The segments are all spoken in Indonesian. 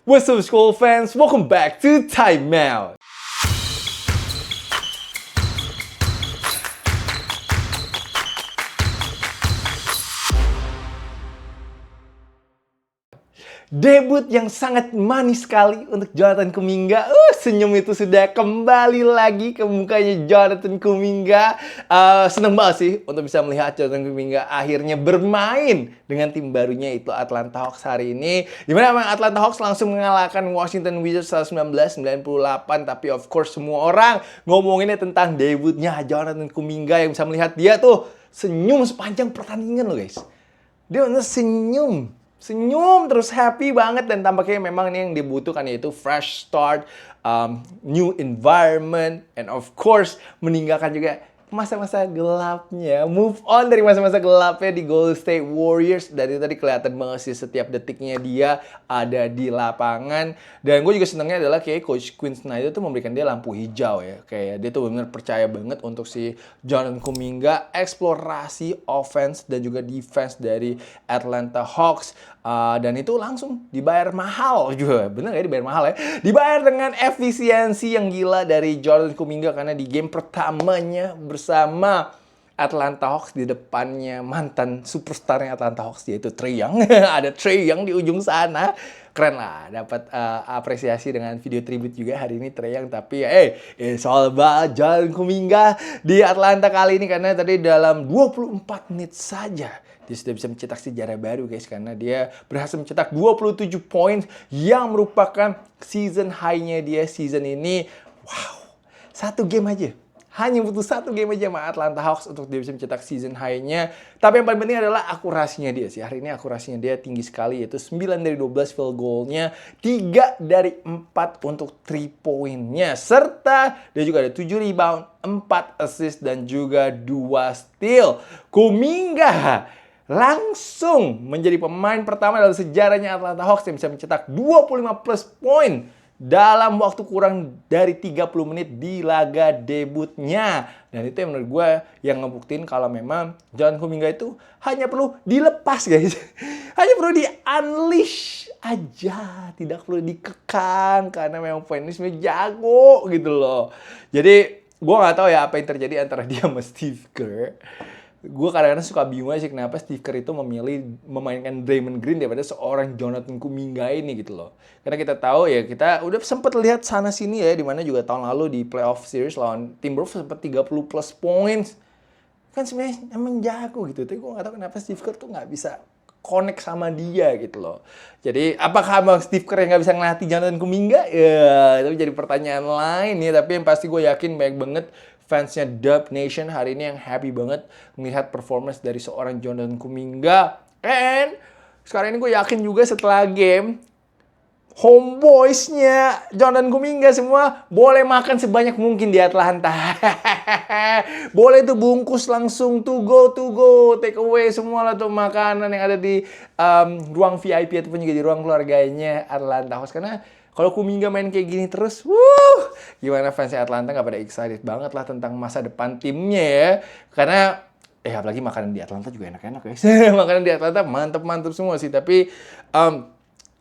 What's up, school fans? Welcome back to Time Out. Debut yang sangat manis sekali untuk Jonathan Kuminga. Senyum itu sudah kembali lagi ke mukanya Jonathan Kuminga. Seneng banget sih untuk bisa melihat Jonathan Kuminga akhirnya bermain dengan tim barunya itu Atlanta Hawks hari ini. Dimana memang Atlanta Hawks langsung mengalahkan Washington Wizards 119-98. Tapi of course semua orang ngomonginnya tentang debutnya Jonathan Kuminga, yang bisa melihat dia tuh senyum sepanjang pertandingan loh guys. Dia bener senyum terus, happy banget, dan tampaknya memang ini yang dibutuhkan, yaitu fresh start, new environment, and of course meninggalkan juga masa-masa gelapnya, move on dari masa-masa gelapnya di Golden State Warriors. Dan itu tadi kelihatan banget sih setiap detiknya dia ada di lapangan. Dan gue juga senangnya adalah kayak Coach Quinn Snyder tuh memberikan dia lampu hijau ya, kayak dia tuh benar percaya banget untuk si Jonathan Kuminga eksplorasi offense dan juga defense dari Atlanta Hawks. Dan itu langsung dibayar mahal juga. Bener gak dibayar mahal ya? Dibayar dengan efisiensi yang gila dari Jonathan Kuminga, karena di game pertamanya bersama Atlanta Hawks di depannya mantan superstarnya Atlanta Hawks, yaitu Trae Young. Ada Trae Young di ujung sana. Keren lah, dapat apresiasi dengan video tribute juga hari ini Trae Young. Tapi it's all about Jonathan Kuminga di Atlanta kali ini, karena tadi dalam 24 menit saja dia sudah bisa mencetak sejarah baru guys, karena dia berhasil mencetak 27 poin yang merupakan season high-nya dia season ini. Wow, satu game aja. Hanya butuh satu game aja sama Atlanta Hawks untuk dia bisa mencetak season high-nya. Tapi yang paling penting adalah akurasinya dia sih. Hari ini akurasinya dia tinggi sekali, yaitu 9 dari 12 field goal-nya, 3 dari 4 untuk 3 point-nya. Serta dia juga ada 7 rebound, 4 assist, dan juga 2 steal. Kuminga langsung menjadi pemain pertama dalam sejarahnya Atlanta Hawks yang bisa mencetak 25 plus poin dalam waktu kurang dari 30 menit di laga debutnya. Dan itu yang menurut gue yang ngebuktiin kalau memang Jonathan Kuminga itu hanya perlu dilepas guys. Hanya perlu di-unleash aja. Tidak perlu dikekang, karena memang poinnya sebenarnya jago gitu loh. Jadi gue gak tahu ya apa yang terjadi antara dia sama Steve Kerr. Gue kadang-kadang suka bingung aja sih kenapa Steve Kerr itu memilih memainkan Draymond Green daripada seorang Jonathan Kuminga ini gitu loh. Karena kita tahu ya, kita udah sempat lihat sana sini ya, dimana juga tahun lalu di playoff series lawan Timberwolves sempat 30 plus points. Kan sebenarnya emang jago gitu. Tapi gue gak tahu kenapa Steve Kerr tuh gak bisa connect sama dia gitu loh. Jadi apakah emang Steve Kerr yang gak bisa ngelatih Jonathan Kuminga? Ya, itu jadi pertanyaan lain ya. Tapi yang pasti gue yakin banyak banget fansnya Dub Nation hari ini yang happy banget melihat performance dari seorang Jonathan Kuminga. And sekarang ini gue yakin juga setelah game, homeboysnya Jonathan Kuminga semua boleh makan sebanyak mungkin di Atlanta. Boleh tuh bungkus langsung to go, take away semua lah tuh makanan yang ada di ruang VIP ataupun juga di ruang keluarganya Atlanta Hawks. Karena kalau Kuminga main kayak gini terus, gimana fansnya Atlanta gak pada excited banget lah tentang masa depan timnya ya. Karena apalagi makanan di Atlanta juga enak-enak guys. Makanan di Atlanta mantep-mantep semua sih. Tapi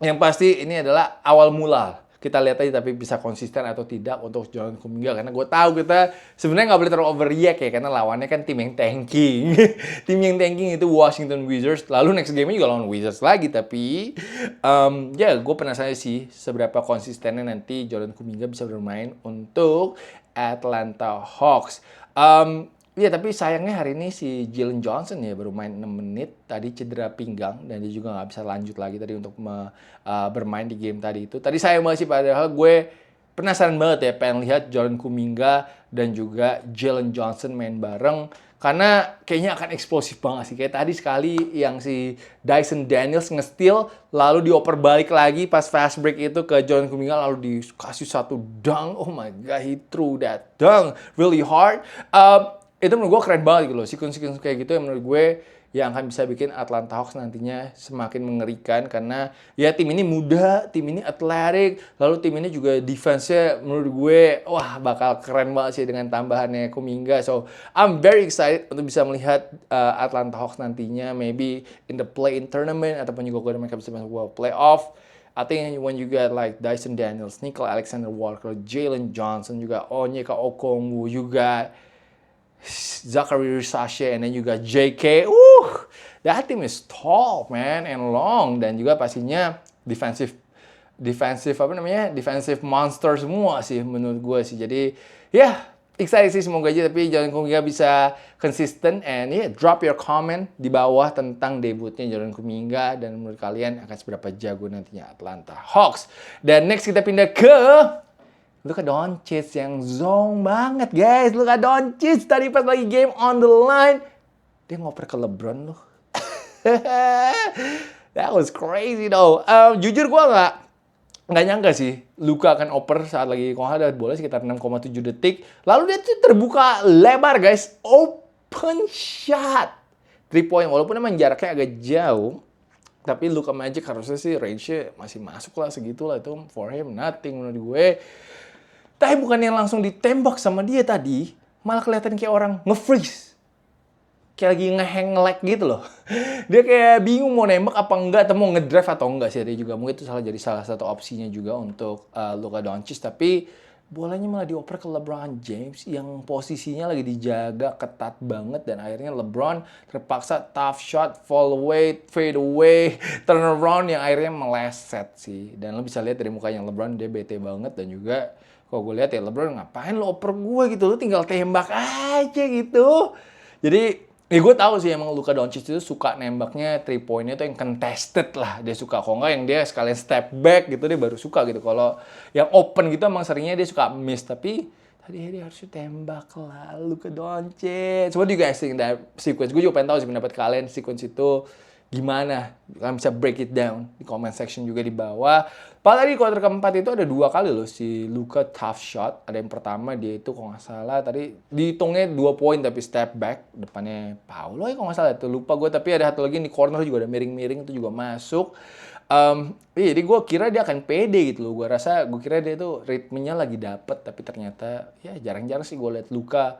yang pasti ini adalah awal mula. Kita lihat aja tapi bisa konsisten atau tidak untuk Jonathan Kuminga. Karena gue tahu kita sebenarnya nggak boleh terlalu overreact ya. Karena lawannya kan tim yang tanking. Tim yang tanking itu Washington Wizards. Lalu next game-nya juga lawan Wizards lagi. Tapi gue penasaran sih seberapa konsistennya nanti Jonathan Kuminga bisa bermain untuk Atlanta Hawks. Iya, tapi sayangnya hari ini si Jalen Johnson ya baru main 6 menit. Tadi cedera pinggang dan dia juga nggak bisa lanjut lagi tadi untuk bermain di game tadi itu. Tadi sayang banget sih, padahal gue penasaran banget ya pengen lihat Jonathan Kuminga dan juga Jalen Johnson main bareng. Karena kayaknya akan eksplosif banget sih. Kayak tadi sekali yang si Dyson Daniels nge-steal, lalu dioper balik lagi pas fast break itu ke Jonathan Kuminga, lalu dikasih satu dunk. Oh my God, he threw that dunk really hard. Itu menurut gue keren banget gitu loh. Sequence kayak gitu yang menurut gue yang akan bisa bikin Atlanta Hawks nantinya semakin mengerikan. Karena ya tim ini muda, tim ini athletic, lalu tim ini juga defense-nya menurut gue bakal keren banget sih dengan tambahannya Kuminga. So I'm very excited untuk bisa melihat Atlanta Hawks nantinya maybe in the play-in tournament ataupun juga mereka bisa masuk playoff. I think when you get like Dyson Daniels, Nickel Alexander Walker, Jalen Johnson, juga Onyeka Okongwu, you got Zachary Sasha, and then you got JK. That team is tall, man, and long, dan juga pastinya defensive monster semua sih menurut gue sih. Jadi excited sih, semoga aja, tapi Jordan Kuminga bisa konsisten. And drop your comment di bawah tentang debutnya Jordan Kuminga dan menurut kalian akan seberapa jago nantinya Atlanta Hawks. Dan next kita pindah ke Luka Doncic yang zong banget, guys. Luka Doncic tadi pas lagi game on the line, dia ngoper ke LeBron loh. That was crazy though. Jujur gue nggak nyangka sih Luka akan oper saat lagi kalau ada bola sekitar 6,7 detik. Lalu dia tuh terbuka lebar, guys. Open shot 3 point. Walaupun emang jaraknya agak jauh, tapi Luka Magic harusnya sih range-nya masih masuk lah, segitulah. Itu for him nothing menurut gue. Tapi bukannya langsung ditembak sama dia tadi, malah kelihatan kayak orang nge-freeze. Kayak lagi nge-hang gitu loh. Dia kayak bingung mau nembak apa enggak, atau mau ngedrive atau enggak sih. Dia juga mungkin itu jadi salah satu opsinya juga untuk Luka Doncic. Tapi bolanya malah dioper ke LeBron James yang posisinya lagi dijaga ketat banget. Dan akhirnya LeBron terpaksa tough shot, fall away, fade away, turn around yang akhirnya meleset sih. Dan lo bisa lihat dari mukanya LeBron, dia bete banget. Dan juga kalau gue lihat ya, LeBron ngapain lo oper gue gitu, lo tinggal tembak aja gitu. Jadi gue tahu sih emang Luka Doncic itu suka nembaknya 3 point-nya tuh yang contested lah. Dia suka, kalau nggak yang dia sekalian step back gitu, dia baru suka gitu. Kalau yang open gitu emang seringnya dia suka miss. Tapi tadi dia harusnya tembak lah, Luka Doncic. What do you guys think that sequence? Gue juga pengen tahu sih pendapat kalian, sequence itu gimana. Kalian bisa break it down di comment section juga di bawah. Padahal di quarter keempat itu ada 2 kali loh si Luka tough shot. Ada yang pertama dia itu kalau nggak salah tadi dihitungnya 2 poin tapi step back. Depannya Paolo ya kalau nggak salah, itu lupa gue. Tapi ada satu lagi di corner juga ada miring-miring, itu juga masuk. Jadi gue kira dia akan pede gitu loh. Gue kira dia tuh ritmenya lagi dapet. Tapi ternyata ya jarang-jarang sih gue liat Luka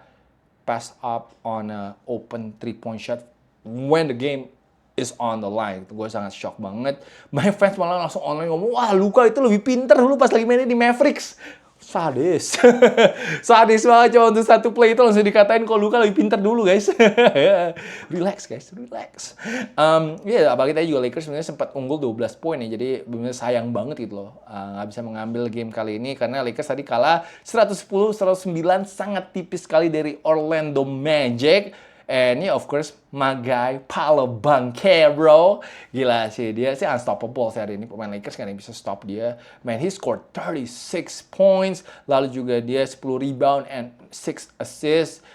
pass up on a open 3 point shot when the game is on the line. Gue sangat shock banget. My fans malah langsung online ngomong, wah Luka itu lebih pinter dulu pas lagi mainnya di Mavericks. Sadis. Sadis banget, cuma untuk satu play itu langsung dikatain kalau Luka lebih pinter dulu, guys. Relax, guys. Relax. Apalagi tadi juga Lakers sebenarnya sempat unggul 12 poin ya. Jadi benar sayang banget gitu loh. Nggak bisa mengambil game kali ini karena Lakers tadi kalah 110-109, sangat tipis sekali dari Orlando Magic. And of course, my guy, Paolo Banchero. Gila sih, dia sih unstoppable sih hari ini. Pemain Lakers nggak ada yang bisa stop dia. Man, he scored 36 points. Lalu juga dia 10 rebound and 6 assists.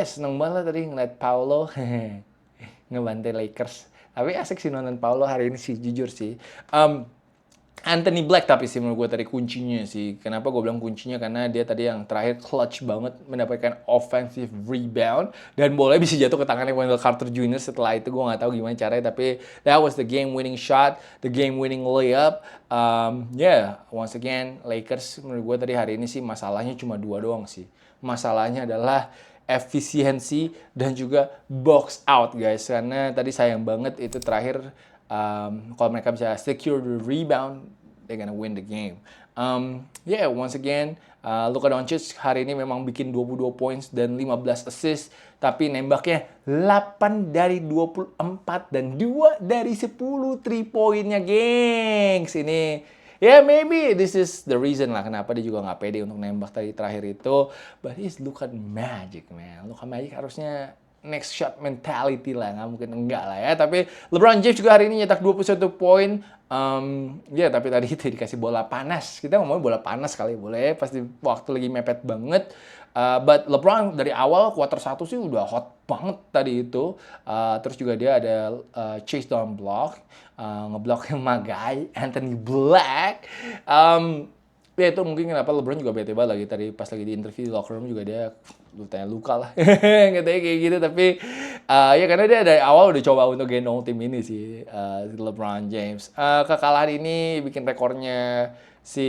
Seneng banget tadi ngeliat Paolo ngebantai Lakers. Tapi asik sih nonton Paolo hari ini sih, jujur sih. Anthony Black tapi sih menurut gue tadi kuncinya sih. Kenapa gue bilang kuncinya? Karena dia tadi yang terakhir clutch banget mendapatkan offensive rebound. Dan bola bisa jatuh ke tangannya Wendell Carter Jr. Setelah itu gue gak tahu gimana caranya. Tapi that was the game winning shot, the game winning layup. Once again Lakers menurut gue tadi hari ini sih masalahnya cuma 2 doang sih. Masalahnya adalah efisiensi dan juga box out, guys. Karena tadi sayang banget itu terakhir. Kalau mereka bisa secure the rebound, they're gonna win the game. Once again, Luka Doncic hari ini memang bikin 22 points dan 15 assist, tapi nembaknya 8 dari 24 dan 2 dari 10 3 poinnya, gengs. Ini maybe this is the reason lah kenapa dia juga nggak pede untuk nembak tadi terakhir itu. But he's Luka Magic, man. Luka Magic harusnya next shot mentality lah, nggak mungkin enggak lah ya. Tapi LeBron James juga hari ini nyetak 21 poin. Tapi tadi itu dikasih bola panas. Kita ngomongin bola panas kali, boleh. Pasti waktu lagi mepet banget. But LeBron dari awal quarter 1 sih udah hot banget tadi itu. Terus juga dia ada chase down block. Ngeblok my guy, Anthony Black. Itu mungkin kenapa LeBron juga bete banget lagi tadi pas lagi di interview di locker room juga dia lu tanya Luka lah katanya kayak gitu. Tapi karena dia dari awal udah coba untuk gendong tim ini sih, LeBron James. Kekalahan ini bikin rekornya si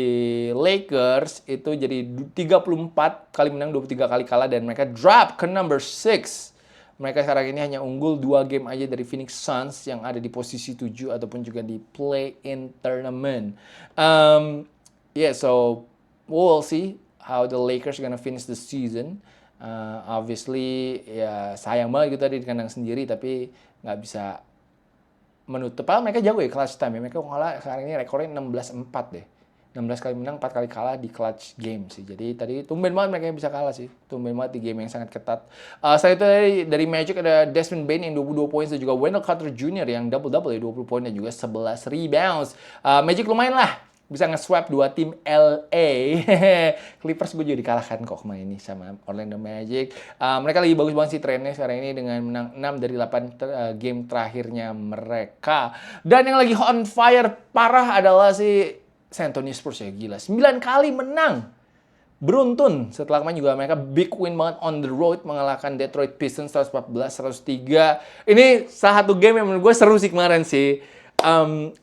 Lakers itu jadi 34 kali menang, 23 kali kalah, dan mereka drop ke number 6 Mereka sekarang ini hanya unggul 2 game aja dari Phoenix Suns yang ada di posisi 7 ataupun juga di play-in tournament. So we'll see how the Lakers gonna finish the season. Obviously ya sayang banget gitu tadi di kandang sendiri, tapi nggak bisa menutup. Padahal mereka jago ya clutch time ya. Mereka kalah sekarang ini rekornya 16-4 deh. 16 kali menang, 4 kali kalah di clutch game sih. Jadi tadi tumben banget mereka bisa kalah sih. Tumben banget di game yang sangat ketat. Setelah itu dari Magic ada Desmond Bane yang 22 poin dan juga Wendell Carter Jr. yang double-double ya, 20 poin dan juga 11 rebounds. Magic lumayan lah. Bisa nge-swap 2 tim LA. Clippers gue juga dikalahkan kok kemarin ini sama Orlando Magic. Mereka lagi bagus banget sih trennya sekarang ini dengan menang 6 dari 8 game terakhirnya mereka. Dan yang lagi on fire parah adalah si San Antonio Spurs ya, gila. 9 kali menang. Beruntun. Setelah kemarin juga mereka big win banget on the road. Mengalahkan Detroit Pistons 114-103. Ini salah satu game yang menurut gue seru sih kemarin sih.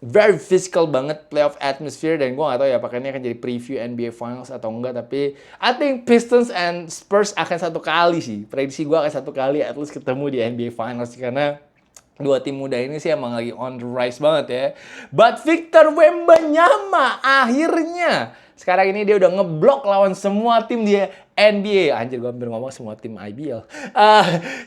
Very physical banget playoff atmosphere. Dan gue gak tahu ya apakah ini akan jadi preview NBA Finals atau enggak. Tapi I think Pistons and Spurs akan satu kali sih. Prediksi gue akan satu kali at least ketemu di NBA Finals. Karena dua tim muda ini sih emang lagi on the rise banget ya. But Victor Wembanyama akhirnya sekarang ini dia udah ngeblok lawan semua tim di NBA. Anjir, gue hampir ngomong semua tim IBL.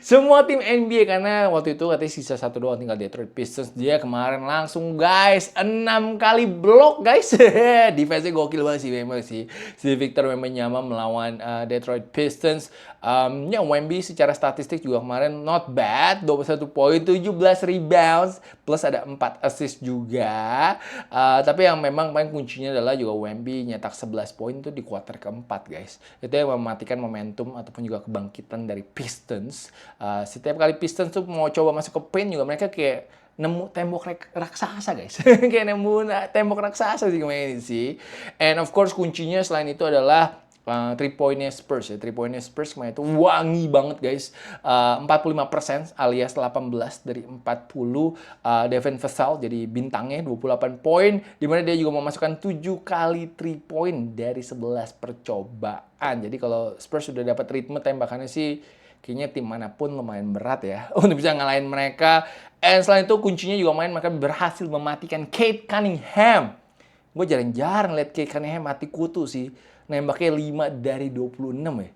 Semua tim NBA karena waktu itu katanya sisa satu doang tinggal Detroit Pistons. Dia kemarin langsung guys 6 kali blok guys. Defense-nya gokil banget sih memang sih. Si Victor Wembanyama melawan Detroit Pistons. Ya Wemby secara statistik juga kemarin not bad. 21 poin, 17 rebounds, plus ada 4 assist juga. Tapi yang memang paling kuncinya adalah juga Wemby nyetak 11 poin itu di kuarter keempat guys. Itu yang mematikan momentum ataupun juga kebangkitan dari Pistons. Setiap kali Pistons tuh mau coba masuk ke paint juga mereka kayak nemu tembok raksasa guys. Kayak nemu tembok raksasa sih kemarin sih. And of course kuncinya selain itu adalah 3-pointnya Spurs ya. 3-pointnya Spurs kemarin itu wangi banget guys. 45% alias 18 dari 40. Devin Vassell jadi bintangnya 28 poin. Dimana dia juga memasukkan 7 kali 3 point dari 11 percobaan. Jadi kalau Spurs sudah dapat ritme tembakannya sih kayaknya tim manapun lumayan berat ya untuk bisa ngalahin mereka. And selain itu kuncinya juga mereka berhasil mematikan Cade Cunningham. Gue jarang-jarang liat Cade Cunningham mati kutu sih. Nembaknya 5 dari 26 ya.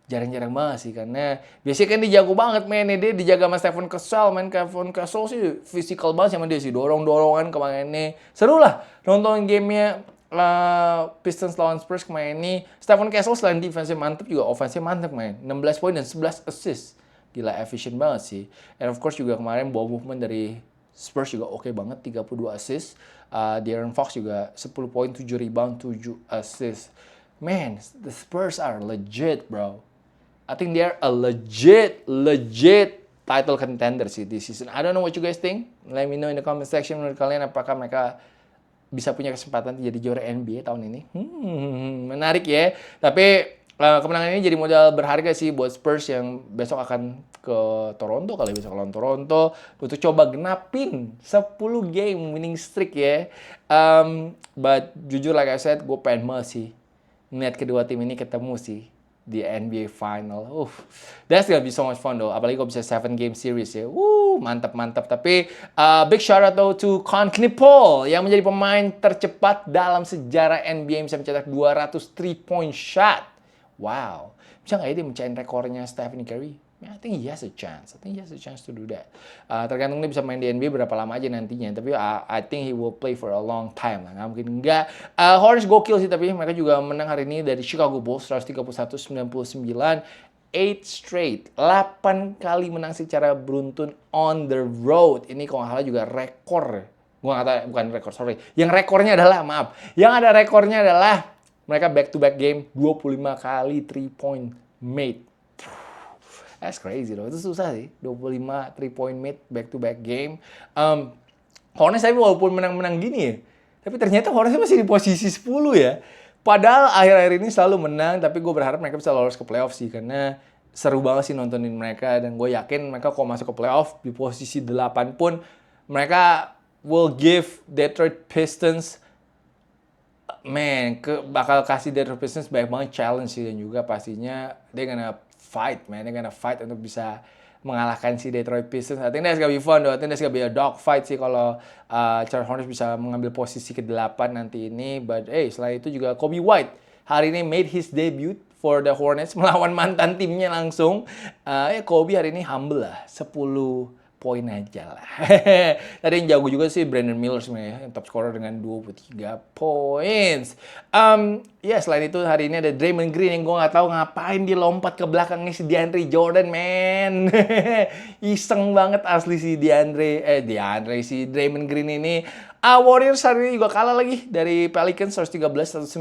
Jarang-jarang banget sih karena biasanya kan dia jago banget mainnya. Dia dijaga sama Stephen Castle. Stephen Castle sih physical banget sama dia sih. Dorong-dorongan kemarin ini. Seru lah nonton gamenya Pistons lawan Spurs kemarin ini. Stephen Castle selain defense mantep juga offense mantep main. 16 poin dan 11 assist. Gila efficient banget sih. And of course juga kemarin ball movement dari Spurs juga oke banget. 32 assist. De'Aaron Fox juga 10 poin, 7 rebound, 7 assist. Man, the Spurs are legit, bro. I think they are a legit title contender sih this season. I don't know what you guys think. Let me know in the comment section menurut kalian apakah mereka bisa punya kesempatan jadi juara NBA tahun ini. Menarik ya. Tapi kemenangan ini jadi modal berharga sih buat Spurs yang besok akan ke Toronto kali besok lawan Toronto untuk coba genapin 10 game winning streak ya. But jujur like I said, gue pengen banget sih ngeliat kedua tim ini ketemu sih di NBA Final. That's gonna be so much fun though. Apalagi kalau bisa 7 game series ya. Mantap. Tapi big shout out though to Conclipol yang menjadi pemain tercepat dalam sejarah NBA yang bisa mencetak 200 3-point shot. Wow. Bisa nggak ya dia mencahin rekornya Stephen Curry? I think he has a chance. To do that. Tergantung dia bisa main di NBA berapa lama aja nantinya. Tapi I think he will play for a long time. Nggak mungkin enggak. Hornets gokil sih, tapi mereka juga menang hari ini dari Chicago Bulls 131-99. 8 straight. 8 kali menang secara beruntun on the road. Ini kalau nggak salah juga rekor. Gua nggak tahu, bukan rekor, sorry. Yang rekornya adalah, yang ada rekornya adalah mereka back-to-back game 25 kali 3-point made. That's crazy loh. Itu susah sih. 25 3-point made back-to-back game. Hornets tapi walaupun menang-menang gini ya, tapi ternyata Hornets masih di posisi 10 ya. Padahal akhir-akhir ini selalu menang, tapi gue berharap mereka bisa lolos ke playoff sih. Karena seru banget sih nontonin mereka. Dan gue yakin mereka kalau masuk ke playoff di posisi 8 pun, mereka will give Detroit Pistons bakal kasih Detroit Pistons banyak banget challenge sih. Dan juga pastinya dia gonna fight untuk bisa mengalahkan si Detroit Pistons. I think that's gonna be fun though. I think that's gonna be a dogfight sih kalau Charlotte Hornets bisa mengambil posisi ke-8 nanti ini. But selain itu juga Kobe White hari ini made his debut for the Hornets melawan mantan timnya langsung. Kobe hari ini humble lah, 10 poin aja lah. Tadi yang jago juga sih Brandon Miller sebenarnya, yang top scorer dengan 23 poin. Selain itu hari ini ada Draymond Green yang gue nggak tahu ngapain dia lompat ke belakangnya si DeAndre Jordan, man. Iseng banget asli si si Draymond Green ini. Warriors hari ini juga kalah lagi dari Pelicans 113-109.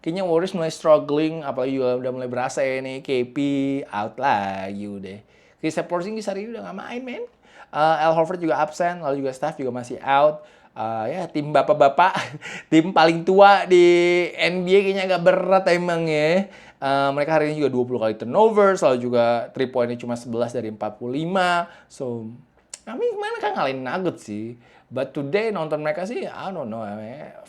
Kayaknya Warriors mulai struggling, apalagi juga udah mulai berasa ya nih KP out lagi udah. Kristaps Porzingis hari ini udah gak main, men. Al Horford juga absen, lalu juga Steph juga masih out. Tim bapak-bapak, tim paling tua di NBA kayaknya agak berat emang ya. Mereka hari ini juga 20 kali turnover, lalu juga 3 poinnya cuma 11 dari 45. So, kami kemana kan ngalahin Nuggets sih. But today nonton mereka sih, I don't know.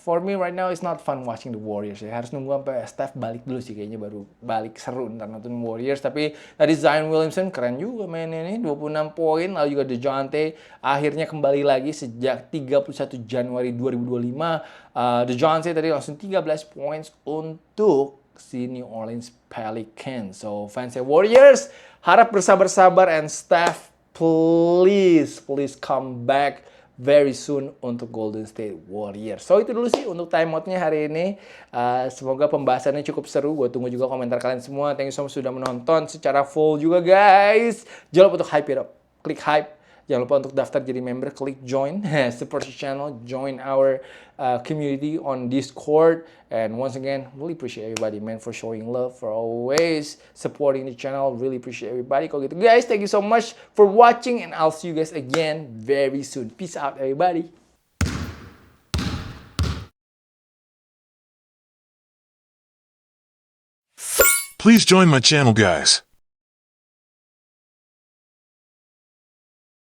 For me right now it's not fun watching the Warriors ya. Harus nunggu sampai Steph balik dulu sih kayaknya baru balik seru ntar nonton Warriors. Tapi tadi Zion Williamson keren juga mainnya nih, 26 poin. Lalu juga DeJounte akhirnya kembali lagi sejak 31 Januari 2025. DeJounte tadi langsung 13 poin untuk si New Orleans Pelicans. So fansnya Warriors harap bersabar-sabar, and Steph please come back very soon untuk Golden State Warriors. So itu dulu sih untuk timeoutnya hari ini. Semoga pembahasannya cukup seru. Gue tunggu juga komentar kalian semua. Thank you so much sudah menonton secara full juga guys. Jangan lupa untuk hype it up. Klik hype. Jangan lupa untuk daftar jadi member, klik join, support the channel, join our community on Discord. And once again, really appreciate everybody, man, for showing love, for always supporting the channel. Really appreciate everybody. Kalau gitu, guys, thank you so much for watching, and I'll see you guys again very soon. Peace out, everybody. Please join my channel, guys.